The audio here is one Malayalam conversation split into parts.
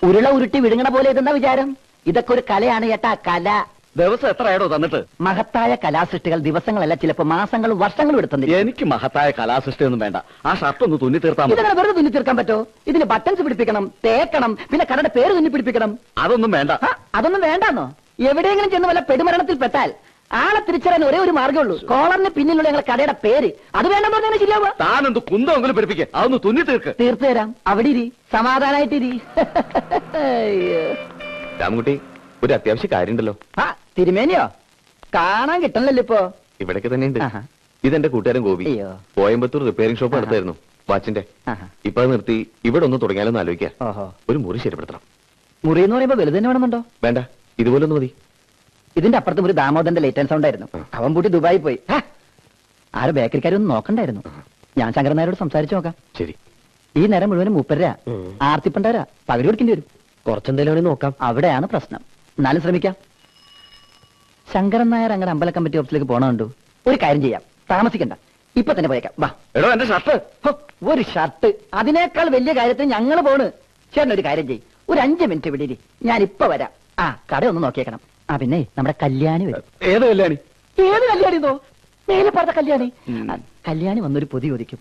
ഉരുള ഉരുട്ടി വിഴുങ്ങണ പോലെ ഇതെന്നാ വിചാരം? ഇതൊക്കെ ഒരു കലയാണ് ചേട്ടാ, കല. ദിവസം എത്രയാണോ തന്നിട്ട്? മഹത്തായ കലാസൃഷ്ടികൾ ദിവസങ്ങളല്ല, ചിലപ്പോ മാസങ്ങളും വർഷങ്ങളും എടുത്തുന്നില്ല. എനിക്ക് മഹത്തായ കലാസൃഷ്ടി ഒന്നും വേണ്ട. ആ ഷർട്ട് ഒന്ന് തുന്നി തീർത്താൽ മതി. ഇതങ്ങനെ വെറുതെ തുന്നി തീർക്കാൻ പറ്റോ? ഇതിന് ബട്ടൺസ് പിടിപ്പിക്കണം, തേക്കണം, പിന്നെ കടയുടെ പേര് തുന്നി പിടിപ്പിക്കണം. അതൊന്നും വേണ്ട. അതൊന്നും വേണ്ടാന്നോ? എവിടെയെങ്കിലും ചെന്ന് വല്ല പെടുമരണത്തിൽ പെട്ടാൽ ആളെ തിരിച്ചറിയാൻ ഒരേ ഒരു മാർഗ്ഗമുള്ളൂ, കോളറിന് പിന്നിലുള്ള ഞങ്ങളുടെ കടയുടെ പേര്. അത് വേണ്ടെന്ന് പറഞ്ഞാൽ ശരിയാവുക. താനെന്ത് കുന്തമെങ്കിലും പിടിപ്പിക്കുക, അതൊന്ന് തുന്നി തീർക്ക്. തീർത്തു തരാം. അവിടെ ഇരി, സമാധാനായിട്ടിരി. രാമൻകുട്ടി, ഒരു അത്യാവശ്യ കാര്യമുണ്ടല്ലോ. ആ തിരുമേനിയോ? കാണാൻ കിട്ടണല്ലോ ഇപ്പൊ. ഇവിടേക്ക് തന്നെ ഉണ്ട്. ഇതെന്റെ കൂട്ടുകാരൻ ഗോപി. കോയമ്പത്തൂർ റിപ്പയറിംഗ് ഷോപ്പ് നടത്തായിരുന്നു വാച്ചിന്റെ. ഇപ്പൊ അത് നിർത്തി ഇവിടെ ഒന്ന് തുടങ്ങിയാലൊന്ന് ആലോചിക്കാം. ഒരു മുറി ശരിപ്പെടുത്തണം. മുറി എന്ന് പറയുമ്പോ വലുത് തന്നെ വേണമെന്നുണ്ടോ? വേണ്ട, ഇതുപോലെ ഒന്ന് മതി. ഇതിന്റെ അപ്പുറത്തും ഒരു ദാമോദരന്റെ ലേറ്റ് ആൻഡ് സൗണ്ട് ആയിരുന്നു. അവൻ പൂട്ടി ദുബായി പോയി. ആര് ബേക്കറിക്കാരൊന്നും നോക്കണ്ടായിരുന്നു. ഞാൻ ശങ്കരൻ നായരോട് സംസാരിച്ചു നോക്കാം. ശരി. ഈ നേരം മുഴുവനും മൂപ്പര ആർത്തിപ്പണ്ടാരാ, പകരം കൊടുക്കേണ്ടി വരും. കുറച്ചെന്തെങ്കിലും നോക്കാം. അവിടെയാണ് പ്രശ്നം. എന്നാലും ശ്രമിക്കാം. ശങ്കരൻ നായർ അങ്ങനെ അമ്പല കമ്മിറ്റി ഓഫീസിലേക്ക് പോണുണ്ടോ? ഒരു കാര്യം ചെയ്യാം, താമസിക്കണ്ട, ഇപ്പൊ തന്നെ പോയേക്കാം. വാ. എടോ, എന്റെ ഷർട്ട്. ഒരു ഷർട്ട്, അതിനേക്കാൾ വലിയ കാര്യത്തിൽ ഞങ്ങൾ പോണ്. ചേട്ടൻ ഒരു കാര്യം ചെയ്യും, ഒരു 5 മിനിറ്റ് വിടിരി, ഞാൻ ഇപ്പൊ വരാം. ആ കട ഒന്ന് നോക്കിയേക്കണം. ആ പിന്നെ നമ്മുടെ കല്യാണി വരും. ഏത് കല്യാണി? ഏത് കല്യാണിന്നോ? മേലെ പറഞ്ഞ കല്യാണി. കല്യാണി വന്നൊരു പൊതി ഒതിക്കും.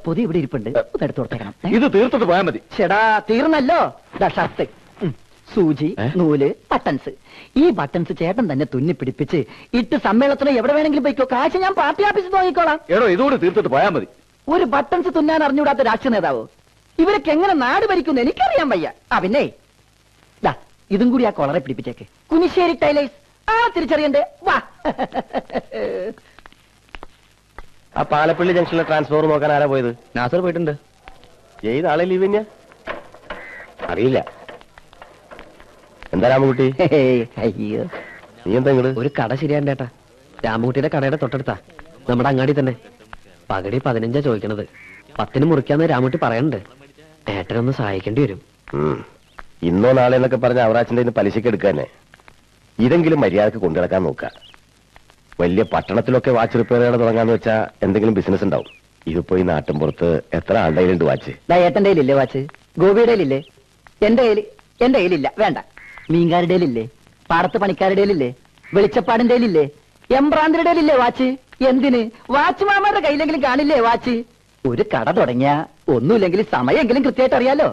പൊതി ഇവിടെ ഇരിപ്പുണ്ട്, എടുത്തു കൊടുത്തേക്കണം. ഇത് തീർത്തിട്ട് പോയാൽ മതി. ചേടാ തീർന്നല്ലോ. ഷർട്ട്, സൂചി, നൂല്, ബട്ടൺസ്. ഈ ബട്ടൺസ് ചേട്ടൻ തന്നെ തുന്നി പിടിപ്പിച്ച് ഇട്ട് സമ്മേളനത്തിന് എവിടെ വേണമെങ്കിലും പോയിക്കോ. കാശ് ഞാൻ പാർട്ടി ഓഫീസിൽ നോക്കിക്കോളാം. എടോ, ഇതുകൂടി തീർത്തിട്ട് പോയാൽ മതി. ഒരു ബട്ടൺസ് തുന്നാൻ അറിഞ്ഞുകൂടാത്ത രാഷ്ട്രീയ നേതാവോ? ഇവരൊക്കെ എങ്ങനെ നാട് ഭരിക്കുന്നു എനിക്കറിയാൻ വയ്യ. ആ പിന്നെ ഇതും കൂടി ആ കൊളറെ പിടിപ്പിച്ചേക്ക്. കുനിശ്ശേരി ടൈലേഴ്സ്. ആ തിരിച്ചറിയണ്ടേ? വാ. ആ പാലപ്പള്ളി ജംഗ്ഷനിലെ ട്രാൻസ്ഫോർ നോക്കാൻ ആരാ പോയത്? നാസർ പോയിട്ടുണ്ട്. ഏത് ആളെ ലീവ് തന്നെയാ അറിയില്ല. എന്താ രാമൻകുട്ടി? അയ്യോ, നീ എന്താ ഇങ്ങോട്ട്? ഒരു കട ശരിയാണ്ടേട്ടാ. രാമൻകുട്ടിയുടെ കടയുടെ തൊട്ടടുത്താ, നമ്മുടെ അങ്ങാടി തന്നെ. പകടി 15 ചോദിക്കണത്. 10 മുറിക്കാന്ന് രാമൻകുട്ടി പറയണ്ട്. ഏട്ടനൊന്ന് സഹായിക്കേണ്ടി വരും. ഇന്നോ നാളെ എന്നൊക്കെ പറഞ്ഞ അവറാച്ചിന്റെ പലിശക്ക് എടുക്കാനെ. ഇതെങ്കിലും മര്യാദക്ക് കൊണ്ടുനടക്കാൻ നോക്കുക. വലിയ പട്ടണത്തിലൊക്കെ വാച്ച് റിപ്പയർ ചെയ്യാൻ തുടങ്ങാന്ന് വെച്ചാ എന്തെങ്കിലും ബിസിനസ് ഉണ്ടാവും. ഇതിപ്പോ ഈ നാട്ടിൻപുറത്ത് എത്ര ആളുടെ കയ്യിലുണ്ട് വാച്ച്? ഏട്ടന്റെ കയ്യിലില്ലേ വാച്ച്? ഗോപിയുടെ കയ്യിലില്ലേ? എന്റെ കയ്യിലില്ല. വേണ്ട. മീൻകാരുടെ കയ്യിലില്ലേ? പാടത്ത് പണിക്കാരുടെ കയ്യിലില്ലേ? വെളിച്ചപ്പാടിന്റെ കയ്യിലില്ലേ? എംബ്രാന്തിയുടെ കയ്യിലില്ലേ വാച്ച്? എന്തിന്? വാച്ച് മാമാരുടെ കയ്യിലെങ്കിലും കാണില്ലേ വാച്ച്? ഒരു കട തുടങ്ങിയ ഒന്നുമില്ലെങ്കിൽ സമയമെങ്കിലും കൃത്യമായിട്ട് അറിയാലോ.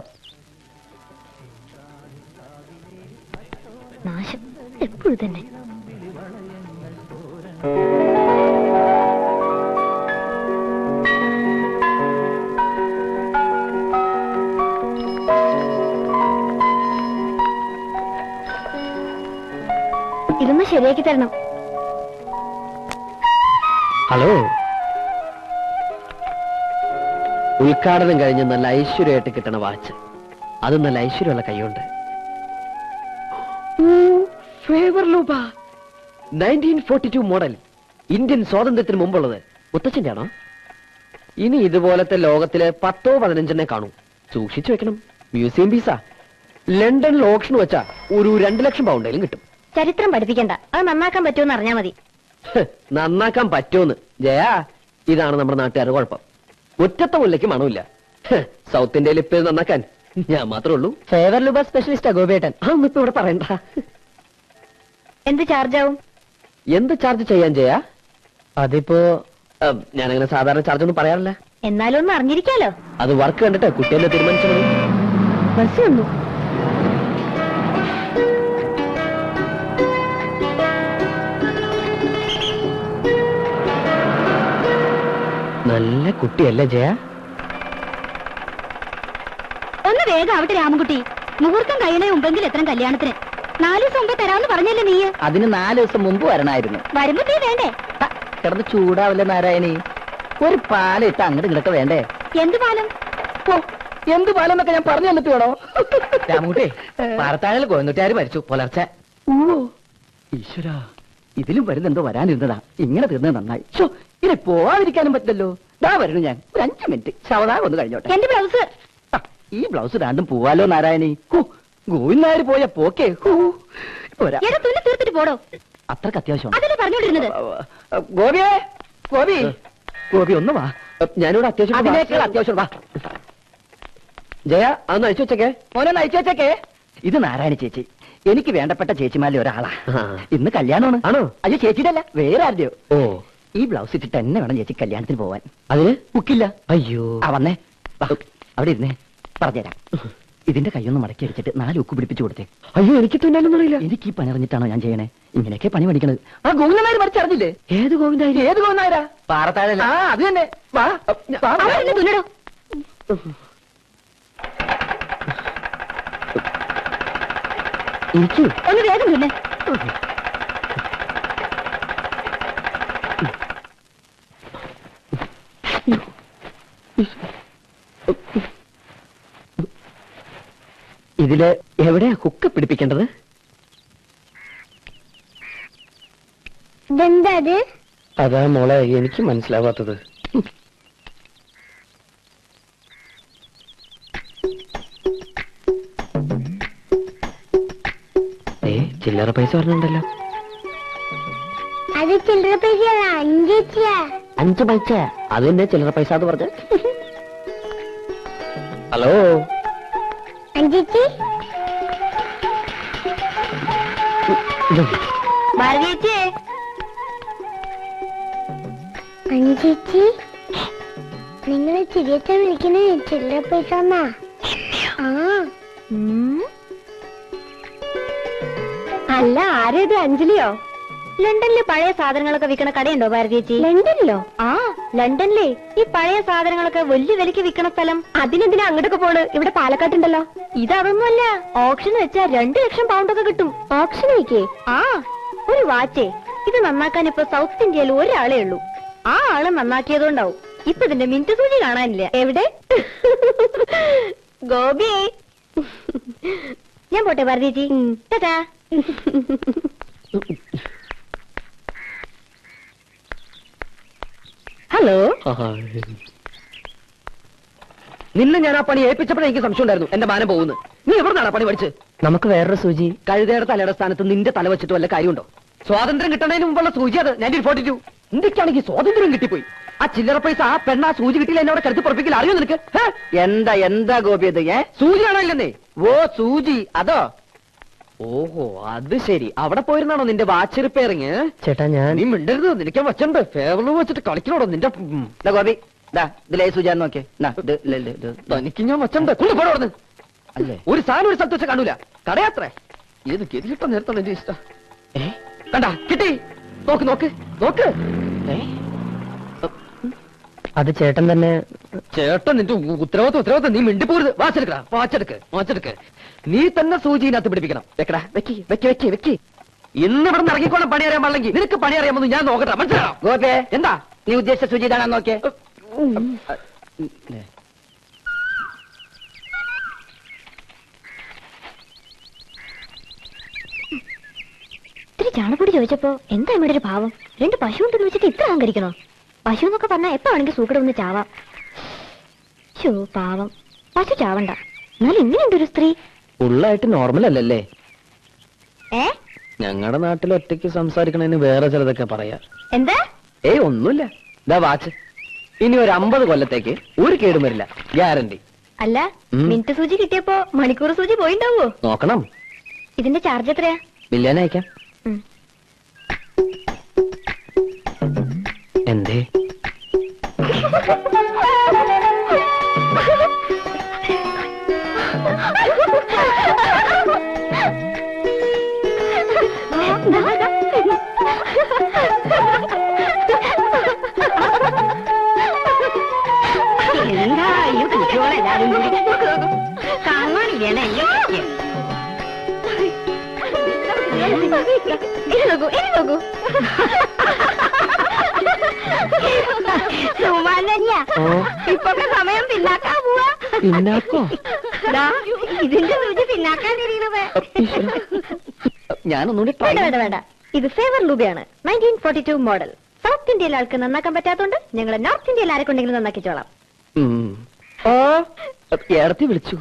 നാശം എപ്പോഴും തന്നെ. ഇതൊന്ന് ശരിയാക്കി തരണം. ഹലോ. ഉദ്ഘാടനം കഴിഞ്ഞ് നല്ല ഐശ്വര്യമായിട്ട് കിട്ടണ വാച്ച്. അത് നല്ല ഐശ്വര്യമുള്ള കൈയുണ്ട്. Favre Leuba 1942 model. ഇന്ത്യൻ സ്വാതന്ത്ര്യത്തിന് മുമ്പുള്ളത്. മുത്തച്ഛന്റെ ആണോ? ഇനി ഇതുപോലത്തെ ലോകത്തില് 10-15 കാണും. സൂക്ഷിച്ചു വെക്കണം. മ്യൂസിയം പീസാ. ലണ്ടനിൽ ഓപ്ഷൻ വെച്ചാ ഒരു 2 ലക്ഷം പൗണ്ടെങ്കിലും കിട്ടും. ചരിത്രം പഠിപ്പിക്കണ്ട, അത് നന്നാക്കാൻ പറ്റുമെന്ന് അറിഞ്ഞാ മതി. നന്നാക്കാൻ പറ്റുമെന്ന് ജയാ, ഇതാണ് നമ്മുടെ നാട്ടുകാരുടെ കുഴപ്പം. ഒറ്റത്തെ മുല്ലയ്ക്ക് മണമില്ല. സൗത്ത് ഇന്ത്യയിൽ ഇപ്പൊ നന്നാക്കാൻ ഞാൻ മാത്രമേ ഉള്ളൂ. ഫേവർ ലൂബ സ്പെഷ്യലിസ്റ്റാ ഗോപിയേട്ടൻ. അതൊന്നും ഇപ്പൊ ഇവിടെ പറയണ്ട. എന്ത് ചാർജ് ആവും? എന്ത് ചാർജ് ചെയ്യാൻ ചെയ്യാ? അതിപ്പോ ഞാനങ്ങനെ സാധാരണ ചാർജ് ഒന്നും പറയാറില്ല. എന്നാലും ഒന്ന് അറിഞ്ഞിരിക്കാലോ. അത് വർക്ക് കണ്ടിട്ട് കുട്ടിയെന്നെ തീരുമാനിച്ചത്. ബസ് വന്നു. നല്ല കുട്ടിയല്ലേ ജയ? ഒന്ന് വേഗം ആവട്ടെ രാമൻകുട്ടി. മുഹൂർത്തം കഴിയണേ മുമ്പെങ്കിൽ എത്ര കല്യാണത്തിന്? 4 ദിവസം മുമ്പേ തരാമെന്ന് പറഞ്ഞല്ലേ നീ? അതിന് 4 ദിവസം മുമ്പ് വരണമായിരുന്നു. വരുമ്പോ നീ വേണ്ടേ? കിടന്ന് ചൂടാവില്ല നാരായണി. ഒരു പാലിട്ട് അങ്ങോട്ട് ഇങ്ങോട്ട് വേണ്ടേ? എന്ത് പാലം? എന്ത് പാലം എന്നൊക്കെ ഞാൻ പറഞ്ഞു തന്നിട്ട് വേണോ? രാമൻകുട്ടി, പാറത്താഴൽ കോയന്നുട്ടാര് മരിച്ചു പുലർച്ചെ. ഈശ്വര, ഇതിലും വരുന്നെന്തോ വരാനിരുന്നതാ. ഇങ്ങനെ തീർന്നത് നന്നായി. ഇനി പോവാതിരിക്കാനും പറ്റില്ലല്ലോ. ദാ വരുന്നു ഞാൻ. ഒരു 5 മിനിറ്റ് ശവദാനം ഒന്ന് കഴിഞ്ഞോട്ടെ. എന്റെ ബ്ലൗസ്. ഈ ബ്ലൗസ് രണ്ടും പോവാലോ നാരായണി. ഗോവിന്ദനായർ പോയ പോക്കേ. തീർത്തിട്ട് പോടോ. അത്രക്ക് അത്യാവശ്യം. അതല്ലേ പറഞ്ഞോണ്ടിരുന്നത്. ഗോപിയേ, ഗോപി ഒന്ന് വാ. ഞാനിവിടെ അത്യാവശ്യം. അതിനേക്കാൾ അത്യാവശ്യം വാ. ജയ അതൊന്ന് അയച്ചു വെച്ചേക്കേ. മോനെ നയിച്ചു വെച്ചേക്കേ. ഇത് നാരായണി ചേച്ചി, എനിക്ക് വേണ്ടപ്പെട്ട ചേച്ചിമാരിൽ ഒരാളാ. ആ. ഇന്ന് കല്യാണമാണ്. ആണോ? അയ്യോ ചേച്ചിയുടെ അല്ല, വേറെ ആരുടെയോ. ഓ, ഈ ബ്ലൗസ് ഇട്ടിട്ട് തന്നെ വേണം ചേച്ചി കല്യാണത്തിന് പോവാൻ. അതിന് ബുക്കില്ല. അയ്യോ. ആ വന്നേ, വാ, അവിടെ ഇരുന്നേ, പറഞ്ഞുതരാം. ഇതിന്റെ കൈയൊന്ന് മടക്കി അടിച്ചിട്ട് 4 ഉക്ക് പിടിപ്പിച്ചു കൊടുത്തേ. അയ്യോ, എനിക്ക് തുന്നാലൊന്നും അറിയില്ല. എനിക്ക് ഈ പണി അറിഞ്ഞിട്ടാണോ ഞാൻ ചെയ്യണേ? ഇങ്ങനെയൊക്കെ പണി പഠിക്കണത്. ആ ഗോവിന്ദനായർ മറിച്ചറിഞ്ഞില്ലേ? ഏത് ഗോവിന്ദായി? ഏത് ഗോവിന്ദനായരാ? പാറത്താഴ. ആ അത് തന്നെ. വാ, വാ. തുന്നടോ. എനിക്ക് ഒന്ന് വേഗം തുന്നെ. ഇതില് എവിടെയാ ഹുക്ക് പിടിപ്പിക്കേണ്ടത്? ഇതെന്താ അത്? അതാ മോളെ എനിക്ക് മനസ്സിലാവാത്തത്. ചില്ലറ പൈസ പറഞ്ഞുണ്ടല്ലോ. അത് ചില്ലറ പൈസ 5 പൈസ. അത് തന്നെ ചില്ലറ പൈസ എന്ന് പറഞ്ഞ. ഹലോ അഞ്ചേച്ചി. ഭാരതിയേച്ചി. അഞ്ചേച്ചി, നിങ്ങൾ ചിരിയച്ച വിളിക്കണേ ചില്ലറ പൈസ എന്നാ? അല്ല, ആരേത്? അഞ്ജലിയോ? ലണ്ടനിലെ പഴയ സാധനങ്ങളൊക്കെ വിൽക്കണ കടയുണ്ടോ ഭാരതിയേച്ചി? ലണ്ടനിലോ? ആ, ലണ്ടനിലെ ഈ പഴയ സാധനങ്ങളൊക്കെ വലിയ വിലക്ക് വിൽക്കണ സ്ഥലം. അതിനെന്തിനാ അങ്ങോട്ടൊക്കെ പോണ്? ഇവിടെ പാലക്കാട്ടുണ്ടല്ലോ. ഇതൊന്നുമല്ല, ഓപ്ഷൻ വെച്ചാൽ 2 ലക്ഷം പൗണ്ടൊക്കെ കിട്ടും. ഓപ്ഷൻ വയ്ക്കേ? ആ, ഒരു വാച്ചേ. ഇത് നന്നാക്കാൻ ഇപ്പൊ സൗത്ത് ഇന്ത്യയിൽ ഒരാളേ ഉള്ളൂ. ആ ആള് നന്നാക്കിയതുകൊണ്ടാവും ഇപ്പൊ ഇതിന്റെ മിനിറ്റ് സൂചി കാണാനില്ല. എവിടെ? ഗോപി, ഞാൻ പോട്ടെ ഭാരതിയേച്ചി. ടാറ്റാ. ഹലോ. നിന്നെ ഞാൻ ആ പണി ഏൽപ്പിച്ചപ്പോഴേ എനിക്ക് സംശയം ഉണ്ടായിരുന്നു എന്റെ മാനം പോകുന്നു. നീ എവിടുന്നാണ് പണി പഠിച്ച്? നമുക്ക് വേറൊരു സൂചി. കഴുതയുടെ തലയുടെ സ്ഥാനത്ത് നിന്റെ തല വെച്ചിട്ട് വല്ല കാര്യമുണ്ടോ? സ്വാതന്ത്ര്യം കിട്ടുന്നതിന് മുമ്പുള്ള സൂചി അത് 1942. ഇന്ത്യക്കാണെങ്കിൽ സ്വാതന്ത്ര്യം കിട്ടിപ്പോയി. ആ ചില്ലറ പൈസ ആ പെണ്ണ സൂചി കിട്ടിയില്ല എന്നോട് കരുത്ത് പുറപ്പിക്കില്ല. അറിയോ നിനക്ക്? എന്താ ഗോപി അത്? സൂചി കാണാനില്ലെന്നേ. ഓ സൂചി, അതോ? ഓഹോ, അത് ശരി. അവിടെ പോയിരുന്നാണോ നിന്റെ വാച്ച് റിപ്പയറിങ്? ചേട്ടാ ഞാൻ നീ മിണ്ടരുത്. നിനക്ക് വച്ചുണ്ട് ഫേവറിൽ വെച്ചിട്ട് കളിക്കണോടോ നിന്റെ. ഗോപി ഇതിലേ സൂചി നോക്കേ. തനിക്ക് ഞാൻ വച്ചുണ്ട്. കൊണ്ടുപോടുന്നു അല്ലേ? ഒരു സാധനം ഒരു സ്ഥലത്ത് വെച്ച് കാണൂല. കടയാത്രേ. ഏത് ഗതികിട്ട നേരത്താണ് എന്റെ ഇഷ്ടം. കണ്ടാ കിട്ടി. നോക്ക് നോക്ക് നോക്ക്. അത് ചേട്ടൻ തന്നെ. ചേട്ടൻ നിന്റെ ഉത്തരവാദിത്വം. നീ മിണ്ടിപ്പോരുത്. വാച്ചെടുക്ക്. നീ തന്നെ സൂചിനകത്ത് പിടിപ്പിക്കണം. വെക്കടാ, വെക്കി. ഇന്ന് ഇവിടെ നിന്ന് ഇറങ്ങിക്കോളാം. പണി അറിയാൻ പാടില്ലെങ്കിൽ നിനക്ക് പണി അറിയാമെന്ന് ഞാൻ നോക്കട്ടെ. മനസ്സിലാണോ? ഗോപേ, എന്താ നീ ഉദ്ദേശിച്ച സൂചി ഇതാണോ നോക്കിയേ? ഇത്തിരി ചാണപ്പൊടി ചോദിച്ചപ്പോ എന്താ ഇവിടെ ഒരു ഭാവം? 2 പശു ഉണ്ടെന്ന് വെച്ചിട്ട് ഇത്ര അഹങ്കരിക്കണോ? പശു എന്നൊക്കെ പറഞ്ഞാൽ എപ്പോ ആണെങ്കിൽ സൂക്കട ഒന്ന് ചാവാം. പാവം, പശു ചാവണ്ട. എന്നാലും ഇങ്ങനെയുണ്ട് ഒരു സ്ത്രീ. ഫുള്ളായിട്ട് നോർമൽ അല്ലല്ലേ? ഞങ്ങളുടെ നാട്ടിൽ ഒറ്റയ്ക്ക് സംസാരിക്കണതിന് വേറെ ചിലതൊക്കെ പറയാ. എന്താ? ഒന്നുമില്ല. ഇതാ വാച്ച്. ഇനി ഒരു 50 കൊല്ലത്തേക്ക് ഒരു കേടും വരില്ല, ഗ്യാരണ്ടി. അല്ല, മിനിറ്റ് സൂചി കിട്ടിയപ്പോ മണിക്കൂർ സൂചി പോയിണ്ടാവോ? നോക്കണം. ഇതിന്റെ ചാർജ് എത്രയാ? ബില്ലിയാൻ അയക്കാം. എന്തേ? എന്താ ഈ കുട്ടികളെല്ലാരും കാണാനില്ലേ? നോക്കൂ. ഇപ്പൊക്കെ സമയം പിന്നാക്കാൻ പോവാ. പിന്നാക്കോ? ഇതിന്റെ സൂചി പിന്നാക്കാൻ തിരിയണത്. ഞാനൊന്നുകൂടി വേണ്ട. ഇത് ഫേവർ ലൂബിയാണ്. 1942 മോഡൽ. സൗത്ത് ഇന്ത്യയിലെ ആൾക്ക് നന്നാക്കാൻ പറ്റാത്തോണ്ട് ഞങ്ങൾ നോർത്ത് ഇന്ത്യയിൽ ആരെക്കൊണ്ടെങ്കിലും നന്നാക്കിച്ചോളാം. ഏടത്തി വിളിച്ചു.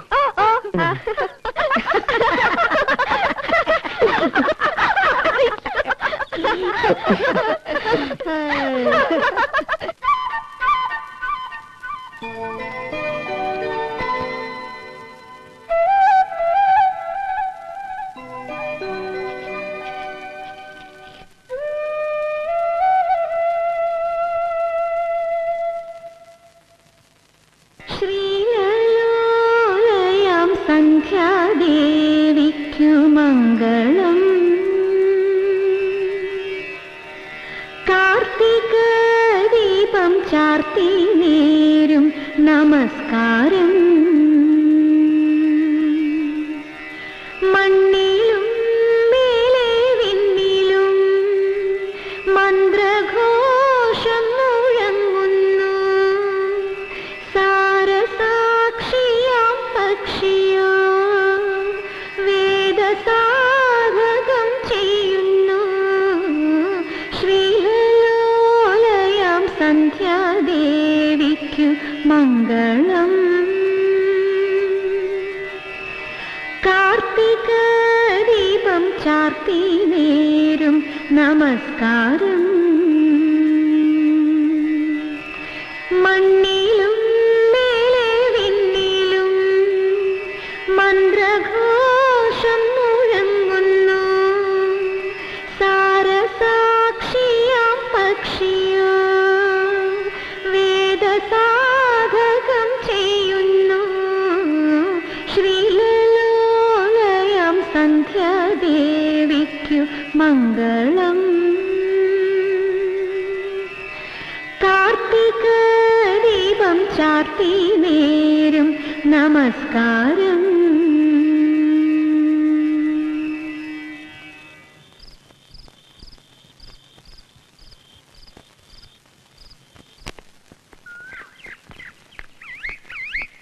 ചാർത്തി നേരും നമസ്കാരം. മണ്ണിലും മേലെ വിണ്ണിലും മന്ത്രഘോഷം മുഴങ്ങുന്നു. സാരസാക്ഷിയാം പക്ഷിയോ വേദസാധകം ചെയ്യുന്നു. ശ്രീലലോലയം സന്ധ്യാദേവിക്കു മംഗളം. കാർത്തിക ദീപം ചാർത്തി നേരും നമസ്കാരം.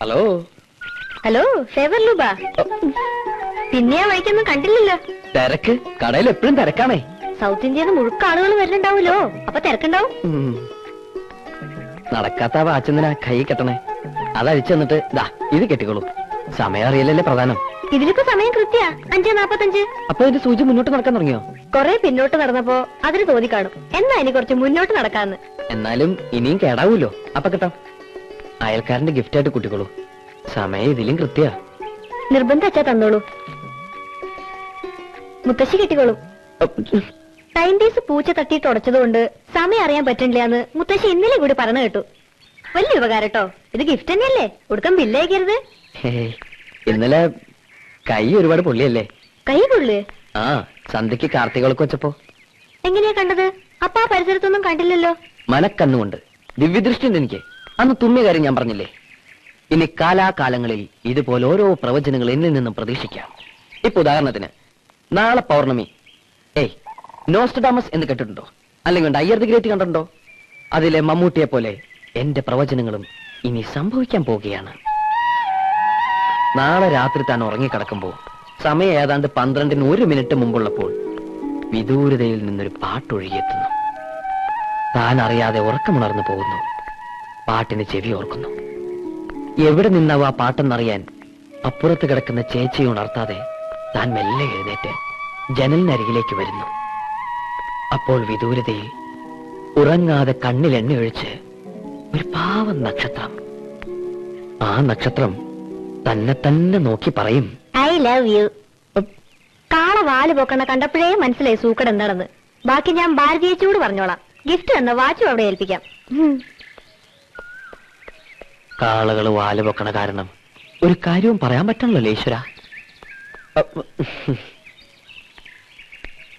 ഹലോ ഹലോ ഫേവർ ലൂബ, പിന്നെ ആ വഴിക്കൊന്നും കണ്ടില്ലല്ലോ. തിരക്ക്, കടയിൽ എപ്പോഴും തിരക്കാണേ. സൗത്ത് ഇന്ത്യയിൽ മുഴുക്ക ആളുകൾ വരുന്നുണ്ടാവൂലോ, അപ്പൊ തിരക്കുണ്ടാവും. നടക്കാത്ത വാച്ചെന്തിനാ കൈ കെട്ടണേ? അതഴിച്ചു തന്നിട്ട് ദാ ഇത് കെട്ടിക്കോളൂ. സമയം അറിയില്ലല്ലേ പ്രധാനം. ഇതിലിപ്പോ സമയം കൃത്യ 5:45. അപ്പൊ ഇതിന്റെ സൂചി മുന്നോട്ട് നടക്കാൻ തുടങ്ങിയോ? കൊറേ പിന്നോട്ട് നടന്നപ്പോ അതിന് തോന്നി കാണും എന്നാ ഇനി കുറച്ച് മുന്നോട്ട് നടക്കാന്ന്. എന്നാലും ഇനിയും കേടാവൂലോ. അപ്പൊ കേട്ടോ, അയൽക്കാരന്റെ ഗിഫ്റ്റ് ആയിട്ട് കുട്ടിക്കോളൂ. സമയം ഇതിലും കൃത്യ. നിർബന്ധം അച്ഛാ തന്നോളൂ. മുത്തശ്ശി കെട്ടിക്കോളൂ. 90s പൂച്ച തട്ടിയിട്ട് ഉടച്ചതുകൊണ്ട് സമയം അറിയാൻ പറ്റില്ലാന്ന് മുത്തശ്ശി ഇന്നലെ കൂടി പറഞ്ഞു കേട്ടു. വലിയ ഉപകാരം കേട്ടോ. ഇത് ഗിഫ്റ്റ് തന്നെയല്ലേ, കൊടുക്കാൻ ബില്ലേക്കരുത്. ഇന്നലെ കൈ ഒരുപാട് പൊള്ളിയല്ലേ? കൈ കൊള്ളു? ആ, സന്ധ്യക്ക് കാർത്തികൾക്ക് വെച്ചപ്പോ. എങ്ങനെയാ കണ്ടത്? അപ്പൊ ആ പരിസരത്തൊന്നും കണ്ടില്ലല്ലോ. മനക്കണ്ണുകൊണ്ട് ദിവ്യദൃഷ്ടി ഉണ്ട് എനിക്ക്. അന്ന് തുമ്മിയ കാര്യം ഞാൻ പറഞ്ഞില്ലേ. ഇനി കാലാകാലങ്ങളിൽ ഇതുപോലെ ഓരോ പ്രവചനങ്ങൾ എന്നിൽ നിന്നും പ്രതീക്ഷിക്കാം. ഇപ്പൊ ഉദാഹരണത്തിന് നാളെ പൗർണമി. നോസ്റ്റഡാമസ് എന്ന് കേട്ടിട്ടുണ്ടോ? അല്ലെങ്കിൽ അയ്യർ ദി ഗ്രേറ്റ് കണ്ടിട്ടുണ്ടോ? അതിലെ മമ്മൂട്ടിയെ പോലെ എന്റെ പ്രവചനങ്ങളും ഇനി സംഭവിക്കാൻ പോവുകയാണ്. നാളെ രാത്രി താൻ ഉറങ്ങിക്കിടക്കുമ്പോ സമയം ഏതാണ്ട് 12-ന് 1 മിനിറ്റ് മുമ്പുള്ളപ്പോൾ വിദൂരതയിൽ നിന്നൊരു പാട്ടൊഴുകിയെത്തുന്നു. താൻ അറിയാതെ ഉറക്കമുണർന്നു പോകുന്നു. പാട്ടിന് ചെവി ഓർക്കുന്നു. എവിടെ നിന്നാവും ആ പാട്ടെന്നറിയാൻ അപ്പുറത്ത് കിടക്കുന്ന ചേച്ചിയെ ഉണർത്താതെ താൻ മെല്ലെ എഴുന്നേറ്റ് ജനലിനരികിലേക്ക് വരുന്നു. അപ്പോൾ വിദൂരതയിൽ ഉറങ്ങാതെ കണ്ണിൽ എണ്ണ ഒഴിച്ച് ഒരു പാവം നക്ഷത്രം. ആ നക്ഷത്രം തന്നെ തന്നെ നോക്കി പറയും, ഐ ലവ് യു. കാള വാല് പൊക്കണ കണ്ടപ്പോഴേ മനസ്സിലായി സൂക്കട് എന്താണെന്ന്. ബാക്കി ഞാൻ ഭാരതീയച്ചോട് പറഞ്ഞോളാം. ഗിഫ്റ്റ് എന്ന വാച്ചും അവിടെ ഏൽപ്പിക്കാം. കാളകൾ വാല് പൊക്കണ കാരണം ഒരു കാര്യവും പറയാൻ പറ്റണല്ലോ ഈശ്വര.